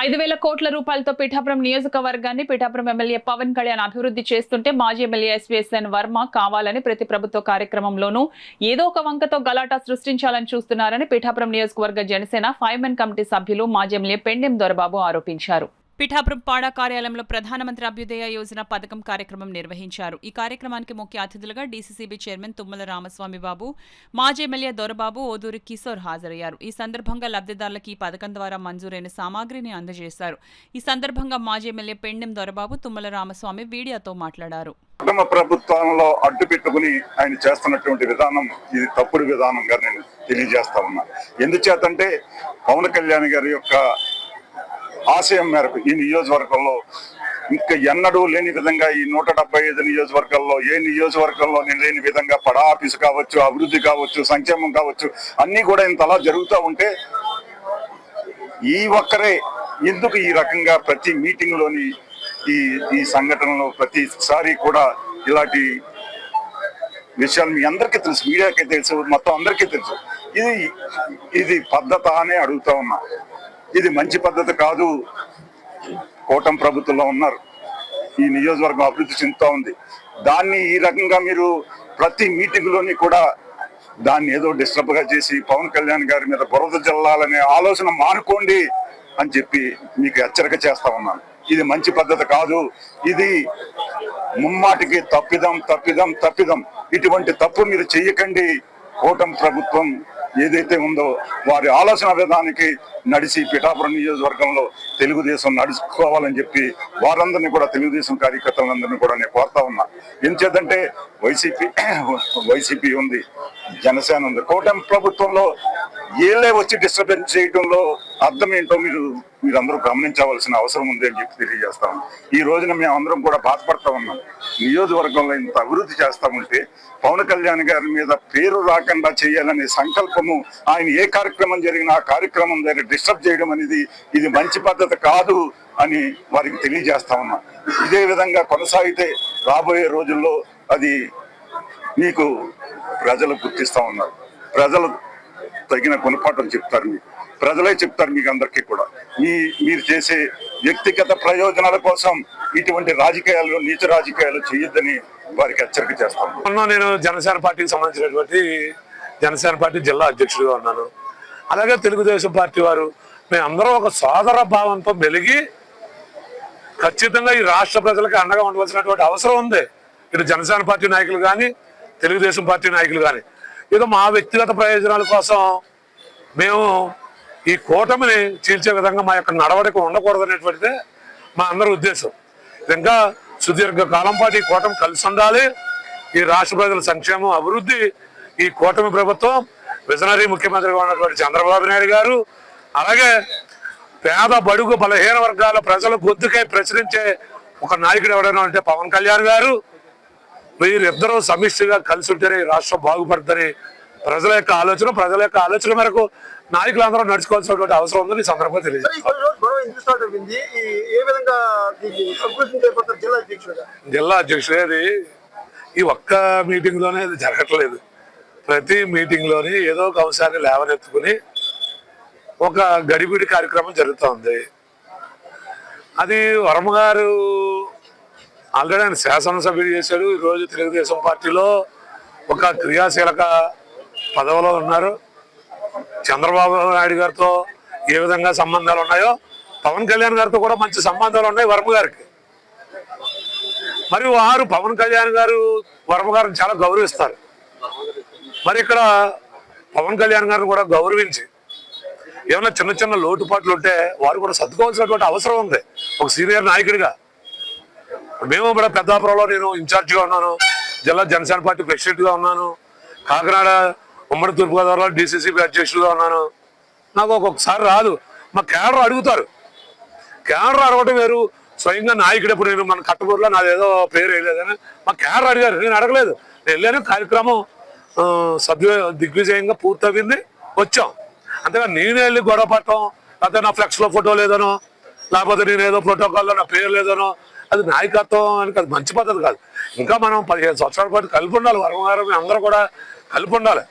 5,000 కోట్ల రూపాయలతో పిఠాపురం నియోజకవర్గాన్ని పిఠాపురం ఎమ్మెల్యే పవన్ కళ్యాణ్ అభివృద్ధి చేస్తుంటే మాజీ ఎమ్మెల్యే ఎస్వీఎస్ఎన్ వర్మ కావాలని ప్రతి ప్రభుత్వ కార్యక్రమంలోనూ ఏదో ఒక వంకతో గలాటా సృష్టించాలని చూస్తున్నారని పిఠాపురం నియోజకవర్గ జనసేన 5 కమిటీ సభ్యులు మాజీ ఎమ్మెల్యే పెండెం దొరబాబు ఆరోపించారు. పిఠాపురం పాడా కార్యాలయంలో ప్రధానమంత్రి అభ్యుదయ యోజన పథకం కార్యక్రమం నిర్వహించారు. ఈ కార్యక్రమానికి ముఖ్య అతిథులుగా డీసీసీబీ చైర్మన్ తుమ్మల రామస్వామి బాబు, మాజీ ఎమ్మెల్యే దొరబాబు, ఓదూరి కిశోర్ హాజరయ్యారు. ఈ సందర్భంగా లబ్ధిదారులకు ఈ పథకం ద్వారా మంజూరైన సామాగ్రిని అందజేశారు. ఈ సందర్భంగా మాజీ ఎమ్మెల్యే పెండెం దొరబాబు, తుమ్మల రామస్వామి మీడియాతో మాట్లాడారు. ప్రభుత్వంలో అడ్డు పెట్టుకుని ఆయన చేస్తున్నటువంటి విధానం ఇది తప్పుడు విధానంగా నేను తెలియజేస్తా ఉన్నా. ఎందుచేతంటే పవన్ కళ్యాణ్ గారి యొక్క ఆశయం మేరకు ఈ నియోజకవర్గంలో ఇంకా ఎన్నడూ లేని విధంగా ఈ 175 నియోజకవర్గాల్లో ఏ నియోజకవర్గంలో లేని విధంగా పడా ఆఫీసు కావచ్చు, అభివృద్ధి కావచ్చు, సంక్షేమం కావచ్చు, అన్నీ కూడా ఇంతలా జరుగుతూ ఉంటే ఈ ఒక్కరే ఎందుకు ఈ రకంగా ప్రతి మీటింగ్ లోని ఈ సంఘటనలో ప్రతిసారి కూడా ఇలాంటి విషయాలు మీ అందరికీ తెలుసు, మీడియాకి తెలుసు, మొత్తం అందరికీ తెలుసు. ఇది పద్ధత అనే అడుగుతా ఉన్నా. ఇది మంచి పద్ధతి కాదు. కూటమి ప్రభుత్వంలో ఉన్నారు, ఈ నియోజకవర్గం అభివృద్ధి చెందుతూ ఉంది. దాన్ని ఈ రకంగా మీరు ప్రతి మీటింగ్ లోని కూడా దాన్ని ఏదో డిస్టర్బ్ గా చేసి పవన్ కళ్యాణ్ గారి మీద బురద జల్లాలనే ఆలోచన మానుకోండి అని చెప్పి మీకు హెచ్చరిక చేస్తా ఉన్నాను. ఇది మంచి పద్ధతి కాదు. ఇది ముమ్మాటికి తప్పిదం. ఇటువంటి తప్పు మీరు చెయ్యకండి. కూటమి ప్రభుత్వం ఏదైతే ఉందో వారి ఆలోచన విధానానికి నడిచి పిఠాపురం నియోజకవర్గంలో తెలుగుదేశం నడుచుకోవాలని చెప్పి వారందరినీ కూడా తెలుగుదేశం కార్యకర్తలందరినీ కూడా నేను కోరుతా ఉన్నా. ఎందుచేతంటే వైసీపీ ఉంది, జనసేన ఉంది. కూటమి ప్రభుత్వంలో ఏళ్ళే వచ్చి డిస్టర్బెన్స్ చేయడంలో అర్థం ఏంటో మీరందరూ గమనించవలసిన అవసరం ఉంది అని చెప్పి తెలియజేస్తాం. ఈ రోజున మేమందరం కూడా బాధపడతా ఉన్నాం. నియోజకవర్గంలో ఇంత అభివృద్ధి చేస్తామంటే పవన్ కళ్యాణ్ గారి మీద పేరు రాకుండా చేయాలనే సంకల్పము, ఆయన ఏ కార్యక్రమం జరిగినా ఆ కార్యక్రమం దగ్గర డిస్టర్బ్ చేయడం అనేది ఇది మంచి పద్ధతి కాదు అని వారికి తెలియజేస్తా ఉన్నా. ఇదే విధంగా కొనసాగితే రాబోయే రోజుల్లో అది మీకు ప్రజలు గుర్తిస్తా ఉన్నారు. ప్రజలు తగిన గుణపాఠం చెప్తారు, మీకు ప్రజలే చెప్తారు. మీకు అందరికీ కూడా మీరు చేసే వ్యక్తిగత ప్రయోజనాల కోసం ఇటువంటి రాజకీయాలు, నీచ రాజకీయాలు చేయొద్దని వారికి హెచ్చరిక చేస్తాను. నేను జనసేన పార్టీకి సంబంధించినటువంటి జనసేన పార్టీ జిల్లా అధ్యక్షుడిగా ఉన్నాను. అలాగే తెలుగుదేశం పార్టీ వారు మేమందరం ఒక సోదర భావంతో మెలిగి ఖచ్చితంగా ఈ రాష్ట్ర ప్రజలకు అండగా ఉండవలసినటువంటి అవసరం ఉంది. ఇటు జనసేన పార్టీ నాయకులు కానీ, తెలుగుదేశం పార్టీ నాయకులు కానీ ఏదో మా వ్యక్తిగత ప్రయోజనాల కోసం మేము ఈ కూటమిని చీల్చే విధంగా మా యొక్క నడవడిక ఉండకూడదు అనేటువంటిదే మా అందరి ఉద్దేశం. ఇంకా సుదీర్ఘ కాలం పాటు ఈ కూటమి కలిసి ఉండాలి. ఈ రాష్ట్ర ప్రజల సంక్షేమం, అభివృద్ధి ఈ కూటమి ప్రభుత్వం, విజనరీ ముఖ్యమంత్రిగా ఉన్నటువంటి చంద్రబాబు నాయుడు గారు, అలాగే పేద బడుగు బలహీన వర్గాల ప్రజల గొంతుకై ప్రచురించే ఒక నాయకుడు ఎవరైనా అంటే పవన్ కళ్యాణ్ గారు, వీరిద్దరూ సమిష్టిగా కలిసి ఉంటేనే ఈ రాష్ట్రం బాగుపడుతుందని ప్రజల యొక్క ఆలోచన మేరకు నాయకులందరూ నడుచుకోవాల్సినటువంటి అవసరం ఉందని ఈ సందర్భంగా తెలియజేస్తారు. జిల్లా అధ్యక్షుడు ఈ ఒక్క మీటింగ్ లోనే అది జరగట్లేదు. ప్రతి మీటింగ్ లోని ఏదో ఒక అంశాన్ని లేవనెత్తుకుని ఒక గడిబిడి కార్యక్రమం జరుగుతోంది. అది వర్మ గారు ఆల్రెడీ ఆయన శాసనసభ్యుడు చేశాడు. ఈరోజు తెలుగుదేశం పార్టీలో ఒక క్రియాశీలక పదవిలో ఉన్నారు. చంద్రబాబు నాయుడు గారితో ఏ విధంగా సంబంధాలు ఉన్నాయో పవన్ కళ్యాణ్ గారితో కూడా మంచి సంబంధాలు ఉన్నాయి వర్మ గారికి. మరి వారు పవన్ కళ్యాణ్ గారు వర్మ గారిని చాలా గౌరవిస్తారు. మరి ఇక్కడ పవన్ కళ్యాణ్ గారిని కూడా గౌరవించి ఏమైనా చిన్న లోటుపాట్లు ఉంటే వారు కూడా సర్దుకోవాల్సినటువంటి అవసరం ఉంది ఒక సీనియర్ నాయకుడిగా. మేము కూడా పెద్దాపురంలో నేను ఇన్ఛార్జిగా ఉన్నాను, జిల్లా జనసేన పార్టీ ప్రెసిడెంట్గా ఉన్నాను, కాకినాడ ఉమ్మడి తూర్పుగోదావరిలో డీసీసీబీ అధ్యక్షుడిగా ఉన్నాను. నాకు ఒక్కొక్కసారి రాదు, మా కేడర్ అడుగుతారు. కేడర్ అడగటం వేరు, స్వయంగా నాయకుడు. ఎప్పుడు నేను మన కట్టబూరులో నాదేదో పేరు వేయలేదని మా కేడర్ అడిగారు, నేను అడగలేదు. నేను వెళ్ళాను, కార్యక్రమం దిగ్విజయంగా పూర్తయింది, వచ్చాం. అంతేగా నేను వెళ్ళి గొడవ పట్టడం, లేకపోతే నా ఫ్లెక్స్లో ఫోటో లేదనో, లేకపోతే నేను ఏదో ప్రోటోకాల్లో నా పేరు లేదనో, అది నాయకత్వం అని అది మంచి పద్ధతి కాదు. ఇంకా మనం 15 సంవత్సరాల పాటు కలిపి ఉండాలి. వర్మ గారు అందరూ కూడా కలిపి ఉండాలి.